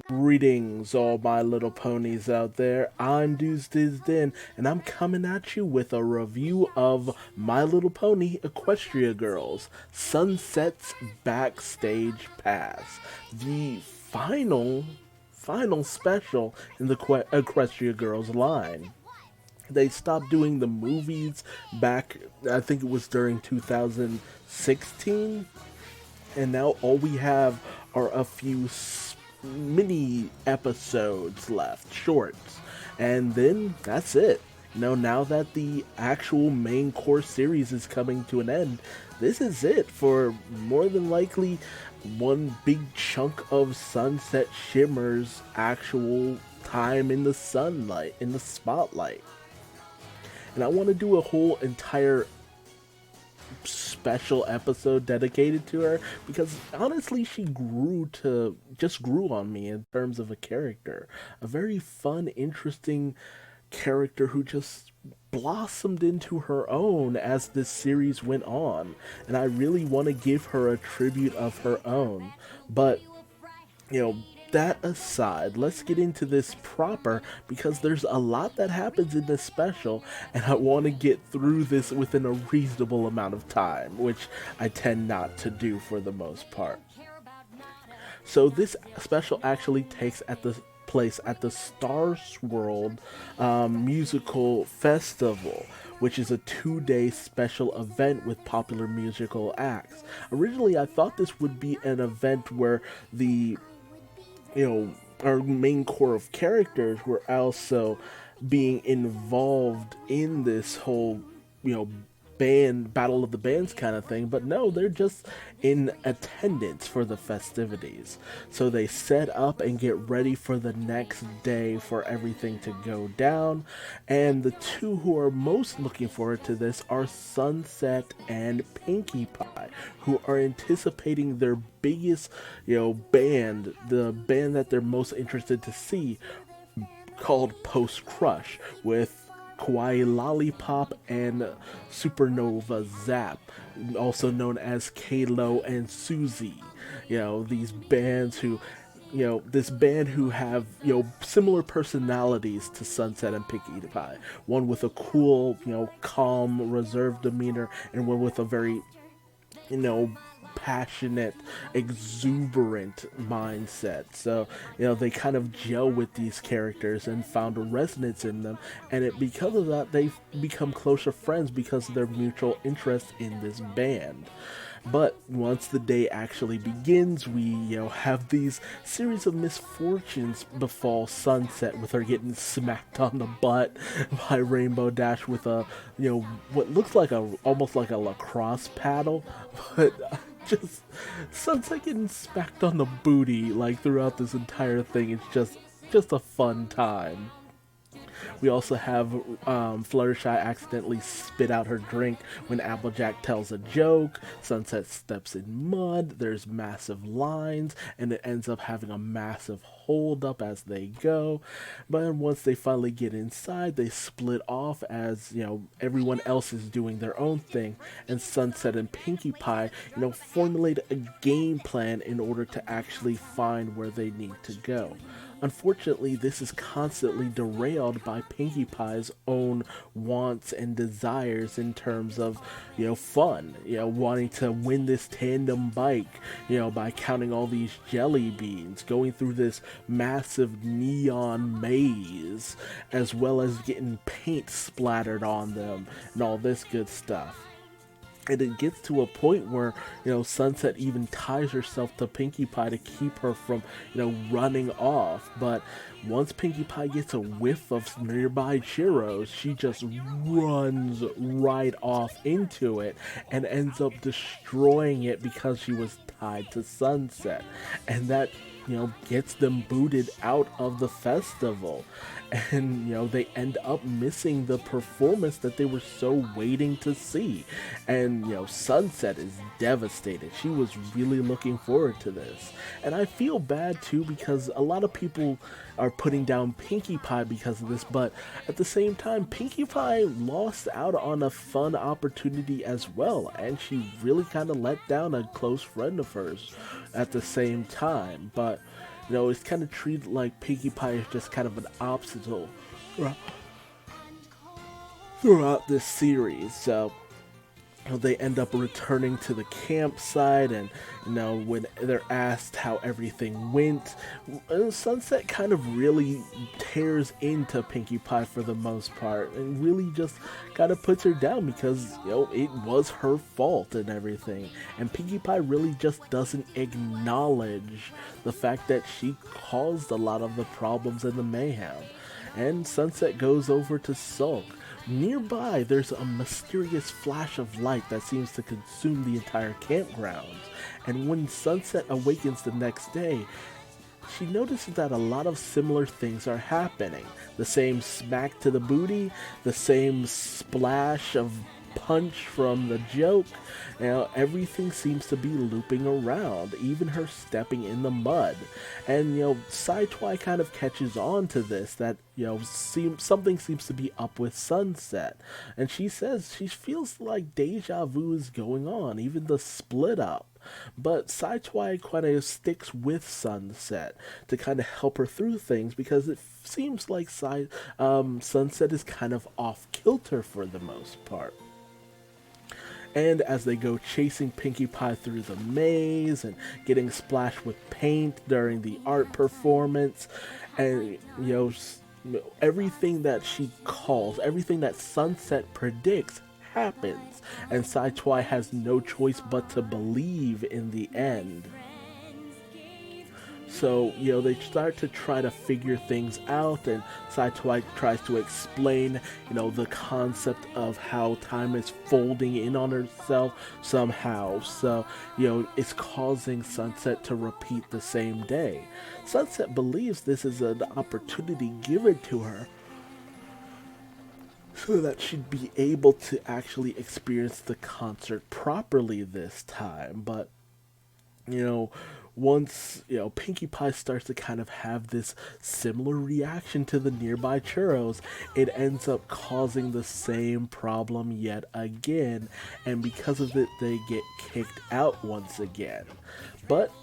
Greetings, all my little ponies out there. I'm Duuz-Diz-Din, and I'm coming at you with a review of My Little Pony Equestria Girls Sunset's Backstage Pass, the final special in the Equestria Girls line. They stopped doing the movies back, I think it was during 2016, and now all we have are a few mini episodes left, shorts, and then that's it. Now that the actual main core series is coming to an end, this is it for more than likely one big chunk of Sunset Shimmer's actual time in the sunlight, in the spotlight. And I want to do a whole entire special episode dedicated to her because honestly she grew on me in terms of a character, a very fun, interesting character who just blossomed into her own as this series went on, and I really want to give her a tribute of her own. But you know, that aside, let's get into this proper because there's a lot that happens in this special, and I want to get through this within a reasonable amount of time, which I tend not to do for the most part. So this special actually takes at the place at the Stars World Musical Festival, which is a 2-day special event with popular musical acts. Originally, I thought this would be an event where our main core of characters were also being involved in this whole, band battle of the bands kind of thing, but no, they're just in attendance for the festivities. So they set up and get ready for the next day for everything to go down. And the two who are most looking forward to this are Sunset and Pinkie Pie, who are anticipating their biggest, band, the band that they're most interested to see, called Post Crush, with Kawaii Lollipop and Supernova Zap, also known as Kalo and Susie. These bands who, this band who have, similar personalities to Sunset and Pinkie Pie. One with a cool, calm, reserved demeanor, and one with a very, passionate, exuberant mindset. So, they kind of gel with these characters and found a resonance in them. And because of that, they've become closer friends because of their mutual interest in this band. But once the day actually begins, we, have these series of misfortunes befall Sunset, with her getting smacked on the butt by Rainbow Dash with a, what looks like almost like a lacrosse paddle, but just Sunset getting smacked on the booty like throughout this entire thing. It's just a fun time. We also have Fluttershy accidentally spit out her drink when Applejack tells a joke. Sunset steps in mud. There's massive lines, and it ends up having a massive hold up as they go. But once they finally get inside, they split off as everyone else is doing their own thing, and Sunset and Pinkie Pie formulate a game plan in order to actually find where they need to go. Unfortunately, this is constantly derailed by Pinkie Pie's own wants and desires in terms of, fun, wanting to win this tandem bike, by counting all these jelly beans, going through this massive neon maze, as well as getting paint splattered on them and all this good stuff. And it gets to a point where, Sunset even ties herself to Pinkie Pie to keep her from, running off. But once Pinkie Pie gets a whiff of nearby churros, she just runs right off into it and ends up destroying it because she was tied to Sunset. And that, gets them booted out of the festival. And, they end up missing the performance that they were so waiting to see. And, Sunset is devastated. She was really looking forward to this. And I feel bad too because a lot of people are putting down Pinkie Pie because of this, but at the same time, Pinkie Pie lost out on a fun opportunity as well, and she really kind of let down a close friend of hers at the same time. But it's kind of treated like Pinkie Pie is just kind of an obstacle throughout this series. So they end up returning to the campsite, and when they're asked how everything went, Sunset kind of really tears into Pinkie Pie for the most part, and really just kind of puts her down because it was her fault and everything, and Pinkie Pie really just doesn't acknowledge the fact that she caused a lot of the problems and the mayhem. And Sunset goes over to sulk. Nearby, there's a mysterious flash of light that seems to consume the entire campground, and when Sunset awakens the next day, she notices that a lot of similar things are happening. The same smack to the booty, the same splash of punch from the joke. Everything seems to be looping around, even her stepping in the mud. And Sai-Twi kind of catches on to this, that something seems to be up with Sunset, and she says she feels like deja vu is going on, even the split up. But Sai-Twi kind of sticks with Sunset to kind of help her through things, because it seems like Sunset is kind of off kilter for the most part. And as they go chasing Pinkie Pie through the maze and getting splashed with paint during the art performance, and everything that she calls, everything that Sunset predicts happens, and Sai-Twi has no choice but to believe in the end. So, they start to try to figure things out, and Sai-Twi tries to explain, the concept of how time is folding in on herself somehow. So, it's causing Sunset to repeat the same day. Sunset believes this is an opportunity given to her so that she'd be able to actually experience the concert properly this time. But, once Pinkie Pie starts to kind of have this similar reaction to the nearby churros, it ends up causing the same problem yet again, and because of it, they get kicked out once again. But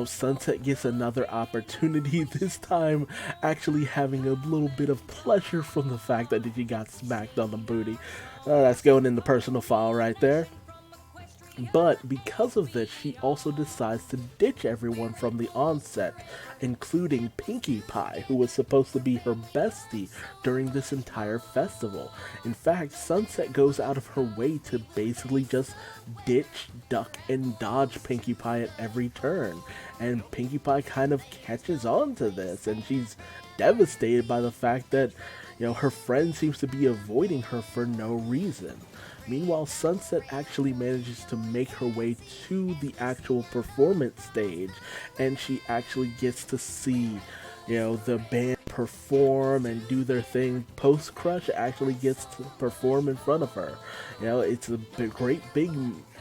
Sunset gets another opportunity, this time actually having a little bit of pleasure from the fact that she got smacked on the booty. That's going in the personal file right there. But because of this, she also decides to ditch everyone from the onset, including Pinkie Pie, who was supposed to be her bestie during this entire festival. In fact, Sunset goes out of her way to basically just ditch, duck, and dodge Pinkie Pie at every turn. And Pinkie Pie kind of catches on to this, and she's devastated by the fact that, her friend seems to be avoiding her for no reason. Meanwhile, Sunset actually manages to make her way to the actual performance stage, and she actually gets to see, the band perform and do their thing. Post Crush actually gets to perform in front of her. It's a great, big,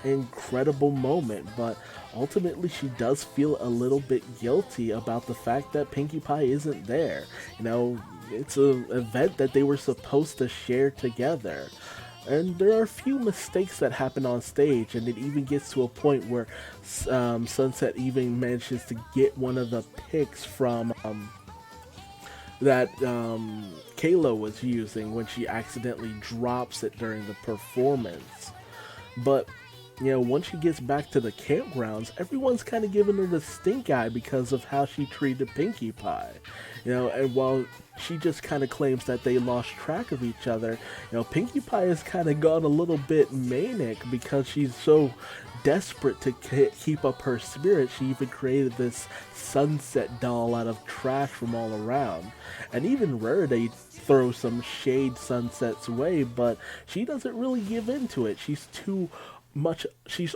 incredible moment, but ultimately she does feel a little bit guilty about the fact that Pinkie Pie isn't there. It's an event that they were supposed to share together. And there are a few mistakes that happen on stage, and it even gets to a point where Sunset even manages to get one of the picks from that Kayla was using when she accidentally drops it during the performance. But once she gets back to the campgrounds, everyone's kind of giving her the stink eye because of how she treated Pinkie Pie. And while she just kind of claims that they lost track of each other, Pinkie Pie has kind of gone a little bit manic because she's so desperate to keep up her spirit. She even created this Sunset doll out of trash from all around. And even Rarity throws some shade Sunset's way, but she doesn't really give into it. She's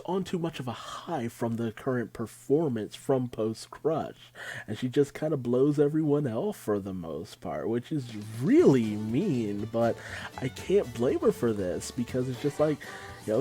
on too much of a high from the current performance from Post Crush, and she just kind of blows everyone else for the most part, which is really mean, but I can't blame her for this because it's just like,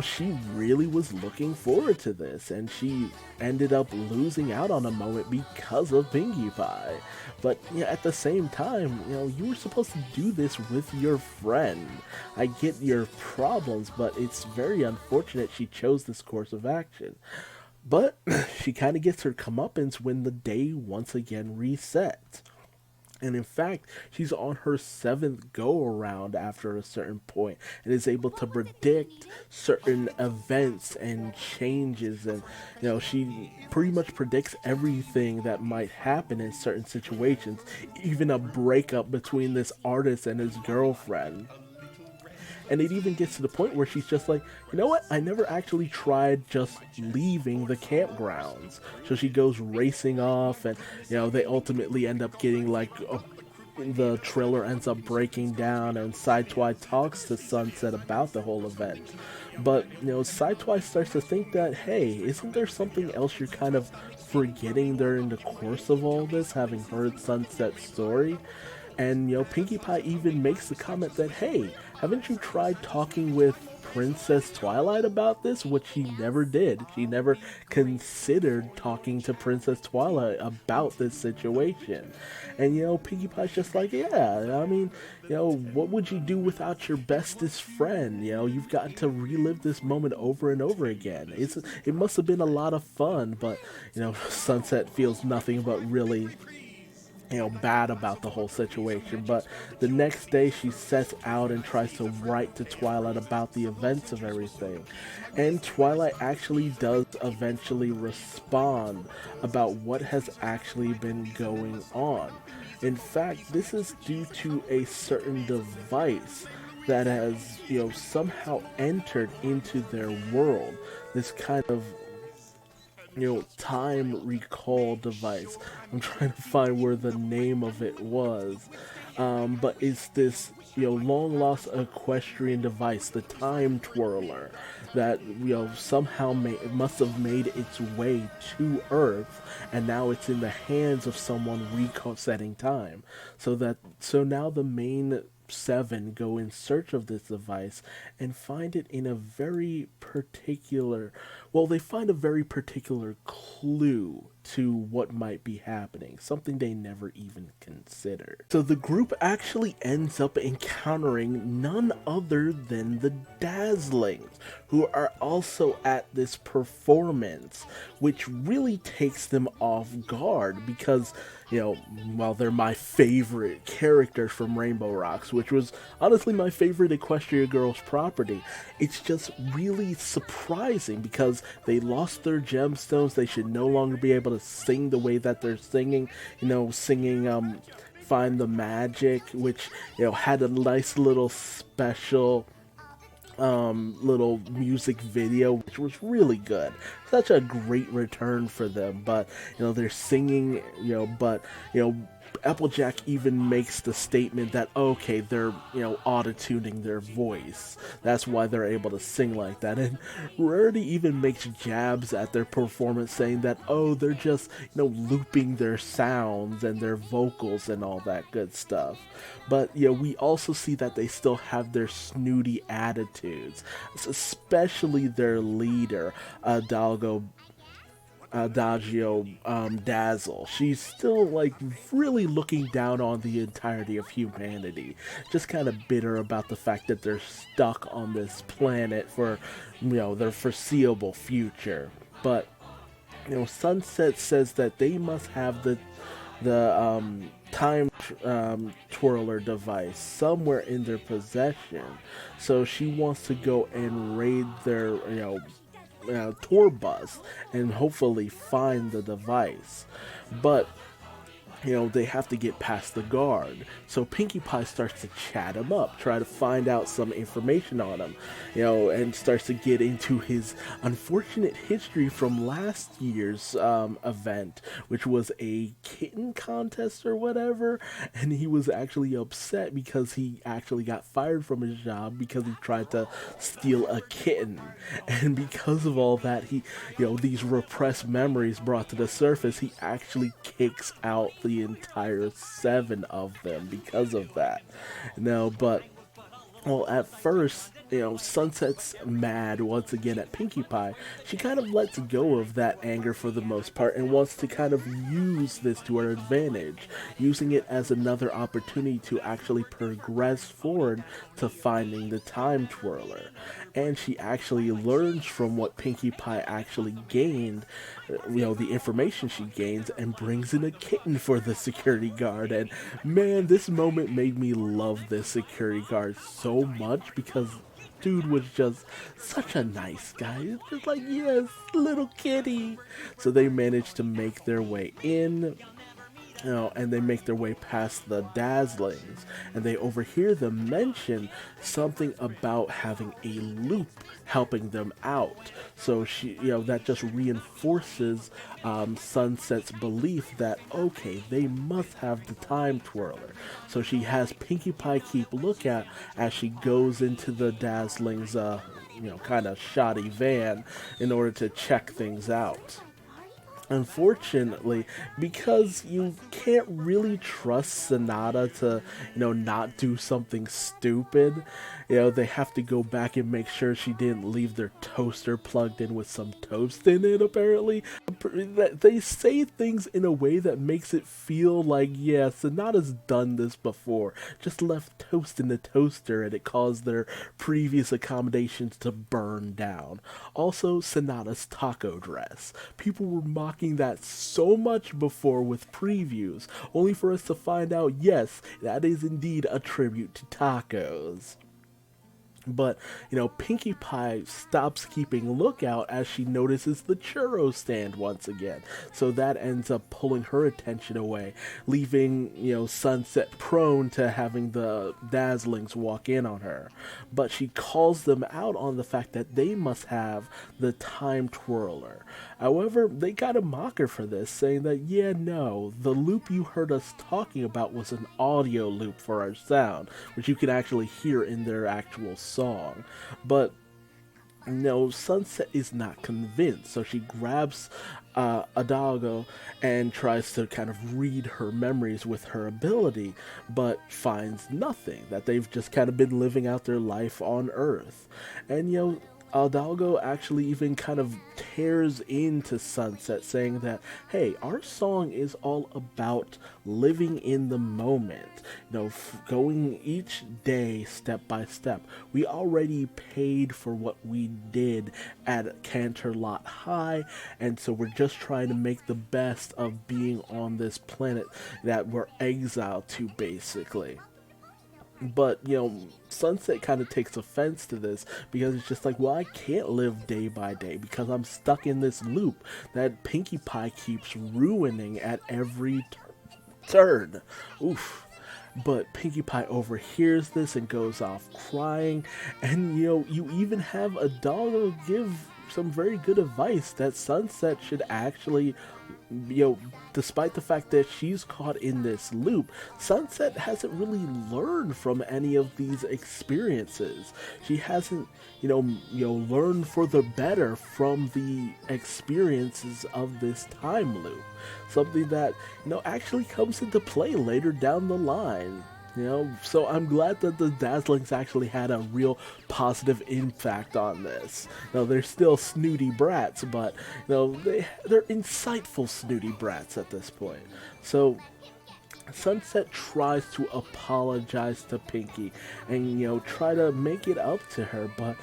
she really was looking forward to this, and she ended up losing out on a moment because of Pinkie Pie. But at the same time, you were supposed to do this with your friend. I get your problems, but it's very unfortunate she chose this course of action. But she kind of gets her comeuppance when the day once again resets. And in fact, she's on her seventh go around after a certain point and is able to predict certain events and changes. And, she pretty much predicts everything that might happen in certain situations, even a breakup between this artist and his girlfriend. And it even gets to the point where she's just like, you know what? I never actually tried just leaving the campgrounds. So she goes racing off, and they ultimately end up getting like the trailer ends up breaking down, and Sidetwi talks to Sunset about the whole event. But Sidetwi starts to think that, hey, isn't there something else you're kind of forgetting during the course of all this, having heard Sunset's story? And Pinkie Pie even makes the comment that, hey, haven't you tried talking with Princess Twilight about this? Which she never did. She never considered talking to Princess Twilight about this situation. And Pinkie Pie's just like, yeah, I mean, what would you do without your bestest friend? You've got to relive this moment over and over again. It must have been a lot of fun, but Sunset feels nothing but really bad about the whole situation. But the next day she sets out and tries to write to Twilight about the events of everything. And Twilight actually does eventually respond about what has actually been going on. In fact, this is due to a certain device that has, somehow entered into their world. This kind of time recall device. I'm trying to find where the name of it was. But it's this, long lost equestrian device, the time twirler, that, somehow must have made its way to Earth, and now it's in the hands of someone resetting time. So now the main seven go in search of this device and find it in a very particular, they find a very particular clue to what might be happening, something they never even considered. So the group actually ends up encountering none other than the Dazzlings, who are also at this performance, which really takes them off guard because, they're my favorite characters from Rainbow Rocks, which was honestly my favorite Equestria Girls property. It's just really surprising because they lost their gemstones. They should no longer be able to sing the way that they're singing, singing Find the Magic, which, had a nice little special little music video, which was really good. Such a great return for them. But they're singing, but Applejack even makes the statement that, okay, they're, auto-tuning their voice. That's why they're able to sing like that. And Rarity even makes jabs at their performance, saying that, oh, they're just, looping their sounds and their vocals and all that good stuff. But, we also see that they still have their snooty attitudes, especially their leader, Adagio Dazzle. She's still really looking down on the entirety of humanity, just kind of bitter about the fact that they're stuck on this planet for their foreseeable future. But Sunset says that they must have the time twirler device somewhere in their possession, so she wants to go and raid their tour bus and hopefully find the device. But they have to get past the guard. So Pinkie Pie starts to chat him up, try to find out some information on him, and starts to get into his unfortunate history from last year's event, which was a kitten contest or whatever. And he was actually upset because he actually got fired from his job because he tried to steal a kitten. And because of all that, he, these repressed memories brought to the surface, he actually kicks out the entire 7 of them because of that. But at first, Sunset's mad once again at Pinkie Pie, she kind of lets go of that anger for the most part and wants to kind of use this to her advantage, using it as another opportunity to actually progress forward to finding the time twirler. And she actually learns from what Pinkie Pie actually gained, the information she gains, and brings in a kitten for the security guard. And man, this moment made me love this security guard so much because dude was just such a nice guy. It's just like, yes, little kitty. So they managed to make their way in, and they make their way past the Dazzlings, and they overhear them mention something about having a loop helping them out. So that just reinforces Sunset's belief that, okay, they must have the time twirler. So she has Pinkie Pie keep look at as she goes into the Dazzlings, kind of shoddy van in order to check things out. Unfortunately, because you can't really trust Sonata to, not do something stupid, they have to go back and make sure she didn't leave their toaster plugged in with some toast in it, apparently. They say things in a way that makes it feel like, yeah, Sonata's done this before. Just left toast in the toaster and it caused their previous accommodations to burn down. Also, Sonata's taco dress. People were mocking that so much before with previews, only for us to find out, yes, that is indeed a tribute to tacos. But, Pinkie Pie stops keeping lookout as she notices the churro stand once again. So that ends up pulling her attention away, leaving, Sunset prone to having the Dazzlings walk in on her. But she calls them out on the fact that they must have the time twirler. However, they got a mock her for this, saying that, yeah, no, the loop you heard us talking about was an audio loop for our sound, which you can actually hear in their actual song. But no, Sunset is not convinced, so she grabs Hidalgo and tries to kind of read her memories with her ability, but finds nothing, that they've just kind of been living out their life on Earth. And Hidalgo actually even kind of tears into Sunset, saying that, hey, our song is all about living in the moment, going each day step by step. We already paid for what we did at Canterlot High, and so we're just trying to make the best of being on this planet that we're exiled to, basically. But, Sunset kind of takes offense to this because it's just like, well, I can't live day by day because I'm stuck in this loop that Pinkie Pie keeps ruining at every turn. Oof. But Pinkie Pie overhears this and goes off crying, and, you even have a dog give some very good advice that Sunset should actually, despite the fact that she's caught in this loop, Sunset hasn't really learned from any of these experiences. She hasn't, learned for the better from the experiences of this time loop. Something that, actually comes into play later down the line. So I'm glad that the Dazzlings actually had a real positive impact on this. They're still snooty brats, but, they're insightful snooty brats at this point. So Sunset tries to apologize to Pinkie and, try to make it up to her, but,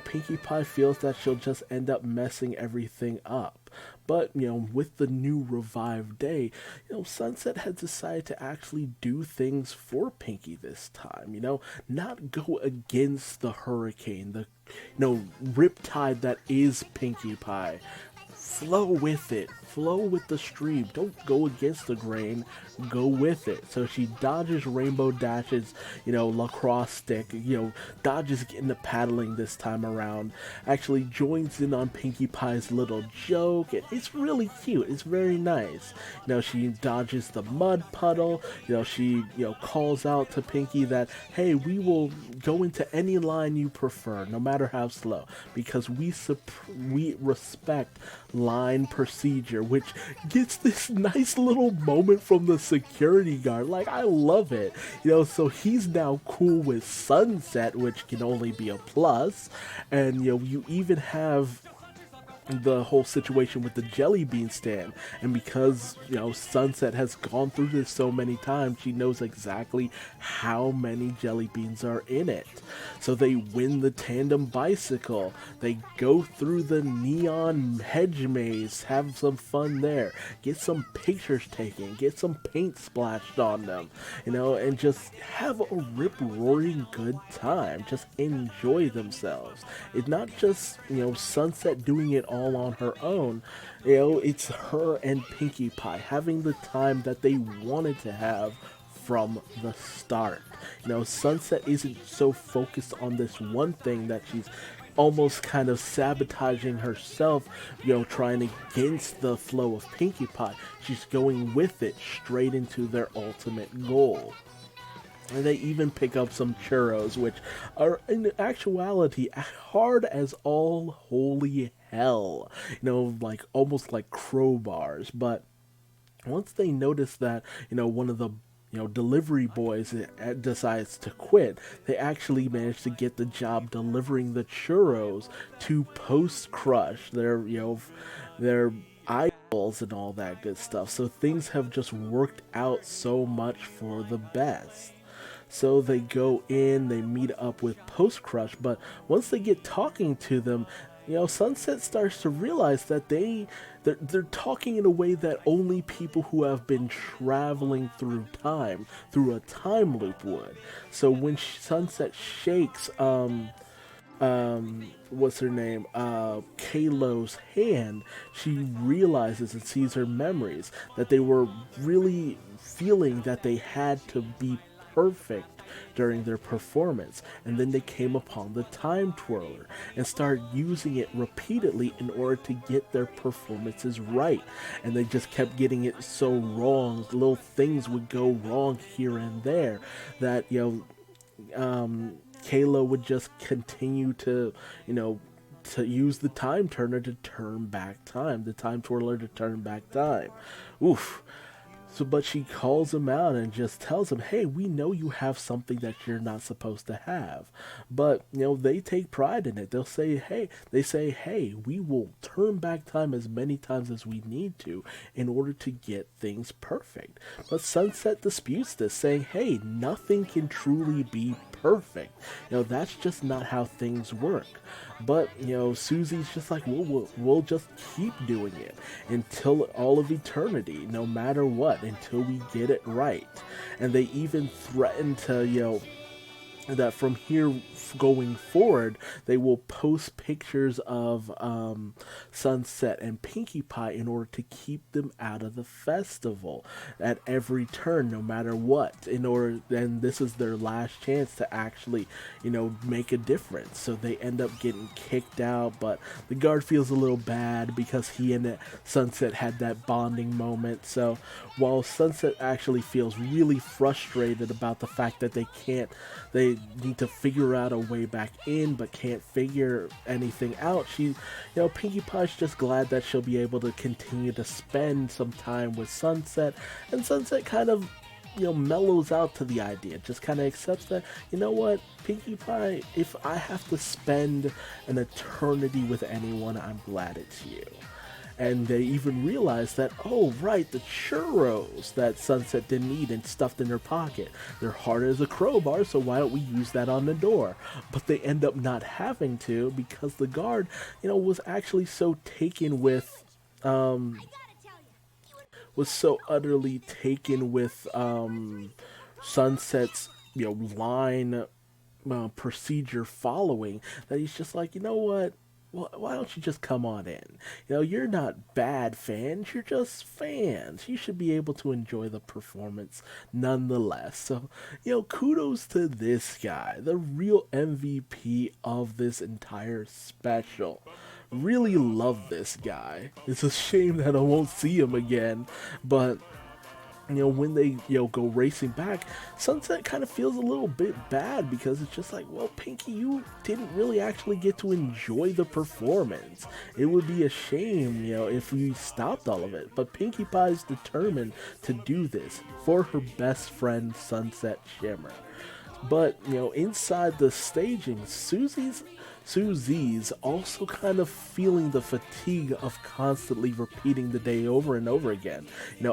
Pinkie Pie feels that she'll just end up messing everything up. But, with the new revived day, Sunset has decided to actually do things for Pinkie this time, not go against the hurricane, the, riptide that is Pinkie Pie. Flow with it. Flow with the stream. Don't go against the grain. Go with it. So she dodges rainbow dashes, lacrosse stick, dodges getting the paddling this time around. Actually joins in on Pinkie Pie's little joke. It's really cute. It's very nice. She dodges the mud puddle. She, calls out to Pinkie that, hey, we will go into any line you prefer, no matter how slow, because we respect line procedure, which gets this nice little moment from the security guard. Like, I love it. So he's now cool with Sunset, which can only be a plus. And, you even have the whole situation with the jelly bean stand, and because Sunset has gone through this so many times, she knows exactly how many jelly beans are in it. So they win the tandem bicycle, they go through the neon hedge maze, have some fun there, get some pictures taken, get some paint splashed on them, and just have a rip-roaring good time, just enjoy themselves. It's not just Sunset doing it all on her own. It's her and Pinkie Pie having the time that they wanted to have from the start. Sunset isn't so focused on this one thing that she's almost kind of sabotaging herself, trying against the flow of Pinkie Pie. She's going with it straight into their ultimate goal. And they even pick up some churros, which are in actuality hard as all holy hell. Like almost like crowbars. But once they notice that, one of the delivery boys decides to quit, they actually manage to get the job delivering the churros to Post Crush, their idols and all that good stuff. So things have just worked out so much for the best. So they go in, they meet up with Post Crush, but once they get talking to them, Sunset starts to realize that they're talking in a way that only people who have been traveling through time, through a time loop would. So when Sunset shakes, what's her name, Kalo's hand, she realizes and sees her memories, that they were really feeling that they had to be perfect during their performance, and then they came upon the time twirler and started using it repeatedly in order to get their performances right, and they just kept getting it so wrong. Little things would go wrong here and there that Kalo would just continue to to use the time turner to turn back time, the time twirler to turn back time. Oof. So, but she calls him out and just tells him, hey, we know you have something that you're not supposed to have. But, they take pride in it. They say, hey, we will turn back time as many times as we need to in order to get things perfect. But Sunset disputes this, saying, hey, nothing can truly be perfect. That's just not how things work. But, Susie's just like, we'll just keep doing it until all of eternity, no matter what, until we get it right. And they even threaten to, that from here going forward, they will post pictures of Sunset and Pinkie Pie in order to keep them out of the festival at every turn, no matter what. And this is their last chance to actually, make a difference. So they end up getting kicked out, but the guard feels a little bad because he and Sunset had that bonding moment. So while Sunset actually feels really frustrated about the fact that they need to figure out a way back in but can't figure anything out, Pinkie Pie's just glad that she'll be able to continue to spend some time with Sunset, and Sunset kind of mellows out to the idea, just kind of accepts that, what, Pinkie Pie, if I have to spend an eternity with anyone, I'm glad it's you. And they even realize that, oh, right, the churros that Sunset didn't eat and stuffed in her pocket. They're hard as a crowbar, so why don't we use that on the door? But they end up not having to because the guard, was actually so taken with, was so utterly taken with Sunset's, line procedure following that he's just like, what? Well, why don't you just come on in? You're not bad fans, you're just fans. You should be able to enjoy the performance nonetheless. So, kudos to this guy, the real MVP of this entire special. Really love this guy. It's a shame that I won't see him again, but when they, go racing back, Sunset kind of feels a little bit bad because it's just like, well, Pinky, you didn't really actually get to enjoy the performance. It would be a shame, if we stopped all of it. But Pinkie Pie is determined to do this for her best friend, Sunset Shimmer. But, inside the staging, Susie's also kind of feeling the fatigue of constantly repeating the day over and over again.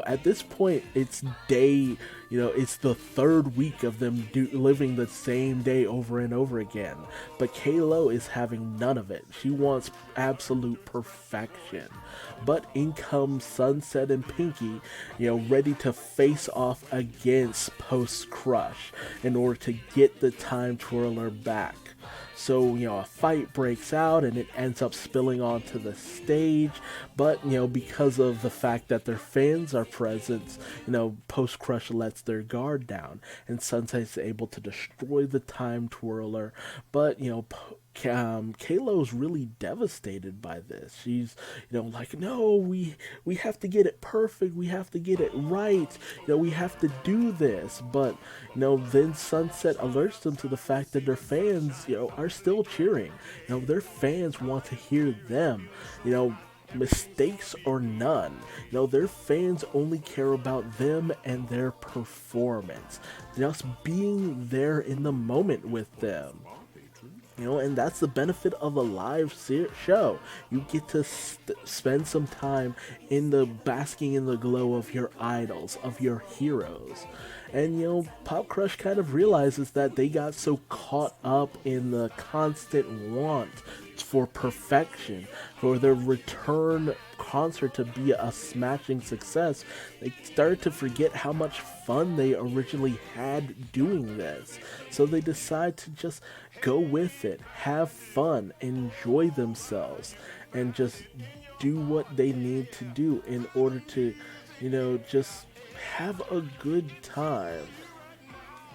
At this point, it's it's the third week of them living the same day over and over again. But Kalo is having none of it. She wants absolute perfection. But in comes Sunset and Pinky, ready to face off against Post Crush in order to get the time twirler back. So, a fight breaks out and it ends up spilling onto the stage. But, because of the fact that their fans are present, Post Crush lets their guard down. And Sunset's able to destroy the time twirler. But, Kalo's really devastated by this. She's, like, no, we have to get it perfect. We have to get it right. We have to do this. But, then Sunset alerts them to the fact that their fans, are still cheering. Their fans want to hear them. Mistakes or none. Their fans only care about them and their performance. Just being there in the moment with them. And that's the benefit of a live show. You get to spend some time basking in the glow of your idols, of your heroes. And, Pop Crush kind of realizes that they got so caught up in the constant want for perfection, for their return concert to be a smashing success, they started to forget how much fun they originally had doing this. So they decide to just go with it, have fun, enjoy themselves, and just do what they need to do in order to, just have a good time.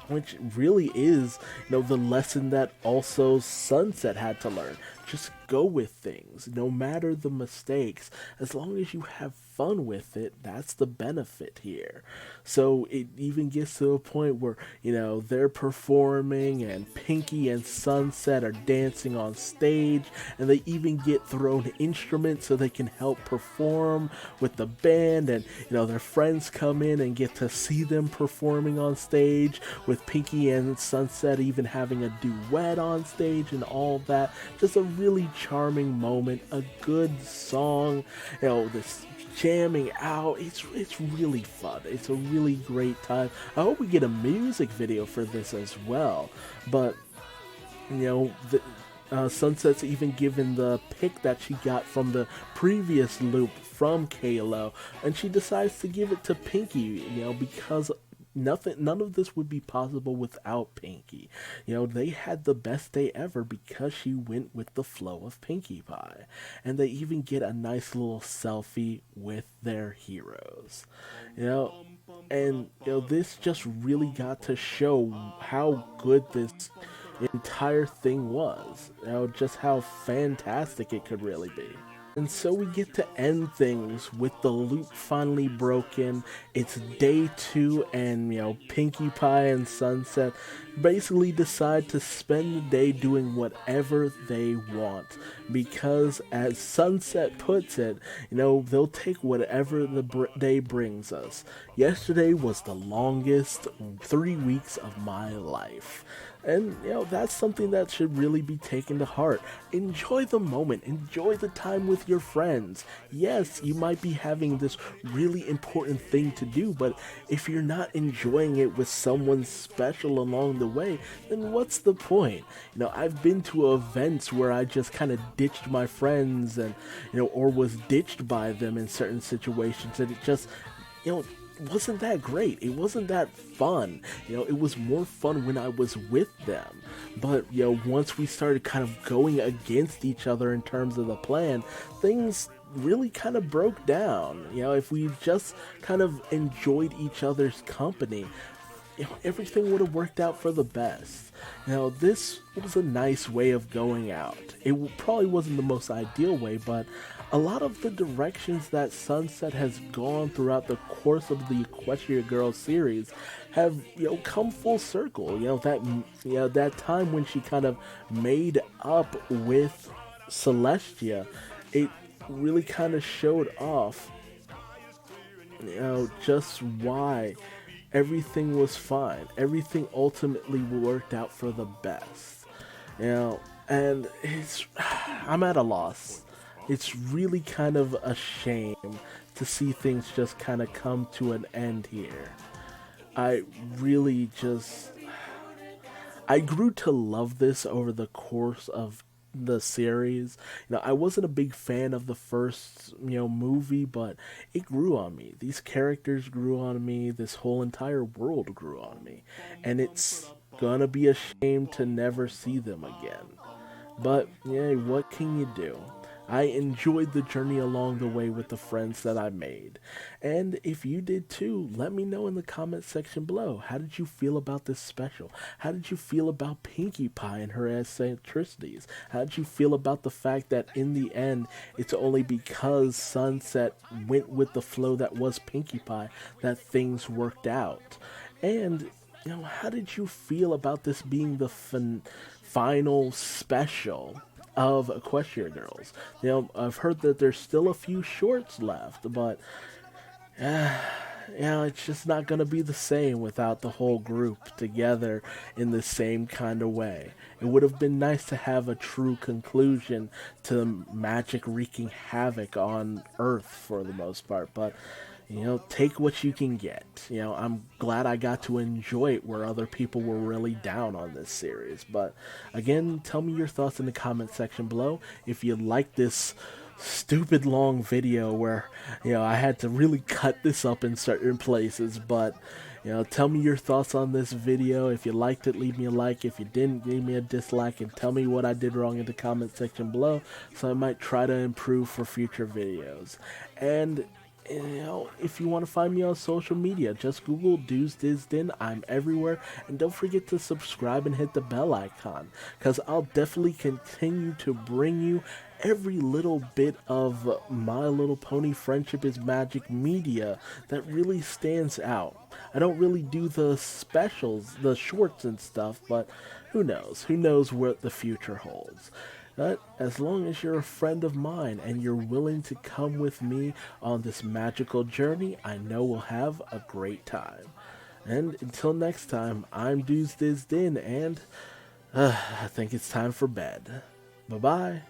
Which really is, the lesson that also Sunset had to learn. Just go with things, no matter the mistakes. As long as you have fun with it, that's the benefit here. So it even gets to a point where, they're performing and Pinky and Sunset are dancing on stage, and they even get thrown instruments so they can help perform with the band, and, their friends come in and get to see them performing on stage, with Pinky and Sunset even having a duet on stage and all that. Just a really charming moment, a good song, this jamming out. It's really fun. It's a really great time. I hope we get a music video for this as well. But Sunset's even given the pic that she got from the previous loop from Kalo, and she decides to give it to Pinky, because none of this would be possible without Pinky. They had the best day ever because she went with the flow of Pinkie Pie. And they even get a nice little selfie with their heroes. And this just really got to show how good this entire thing was. Just how fantastic it could really be. And so we get to end things with the loop finally broken. It's day 2, and Pinkie Pie and Sunset basically decide to spend the day doing whatever they want, because as Sunset puts it, they'll take whatever the day brings us. Yesterday was the longest 3 weeks of my life. And, that's something that should really be taken to heart. Enjoy the moment. Enjoy the time with your friends. Yes, you might be having this really important thing to do, but if you're not enjoying it with someone special along the way, then what's the point? I've been to events where I just kind of ditched my friends and, or was ditched by them in certain situations, and it just, wasn't that great. It wasn't that fun. It was more fun when I was with them. But, once we started kind of going against each other in terms of the plan, things really kind of broke down. If we just kind of enjoyed each other's company, everything would have worked out for the best. This was a nice way of going out. It probably wasn't the most ideal way, but a lot of the directions that Sunset has gone throughout the course of the Equestria Girls series have, come full circle. That time when she kind of made up with Celestia, it really kind of showed off, just why everything was fine. Everything ultimately worked out for the best. And I'm at a loss. It's really kind of a shame to see things just kind of come to an end here. I really just I grew to love this over the course of the series. I wasn't a big fan of the first, movie, but it grew on me. These characters grew on me. This whole entire world grew on me. And it's gonna be a shame to never see them again. But, yeah, what can you do? I enjoyed the journey along the way with the friends that I made. And if you did too, let me know in the comment section below. How did you feel about this special? How did you feel about Pinkie Pie and her eccentricities? How did you feel about the fact that in the end, it's only because Sunset went with the flow that was Pinkie Pie that things worked out? And how did you feel about this being the final special of Equestria Girls? I've heard that there's still a few shorts left, but it's just not gonna be the same without the whole group together in the same kind of way. It would have been nice to have a true conclusion to magic wreaking havoc on Earth for the most part, but take what you can get. I'm glad I got to enjoy it where other people were really down on this series. But again, tell me your thoughts in the comment section below. If you like this stupid long video where, I had to really cut this up in certain places, but tell me your thoughts on this video. If you liked it, leave me a like. If you didn't, leave me a dislike and tell me what I did wrong in the comment section below so I might try to improve for future videos. And if you want to find me on social media, just Google Duuz-Diz-Din. I'm everywhere. And don't forget to subscribe and hit the bell icon, because I'll definitely continue to bring you every little bit of My Little Pony Friendship is Magic media that really stands out. I don't really do the specials, the shorts and stuff, but who knows? Who knows what the future holds? But as long as you're a friend of mine and you're willing to come with me on this magical journey, I know we'll have a great time. And until next time, I'm Duuz-Diz-Din, and I think it's time for bed. Bye-bye.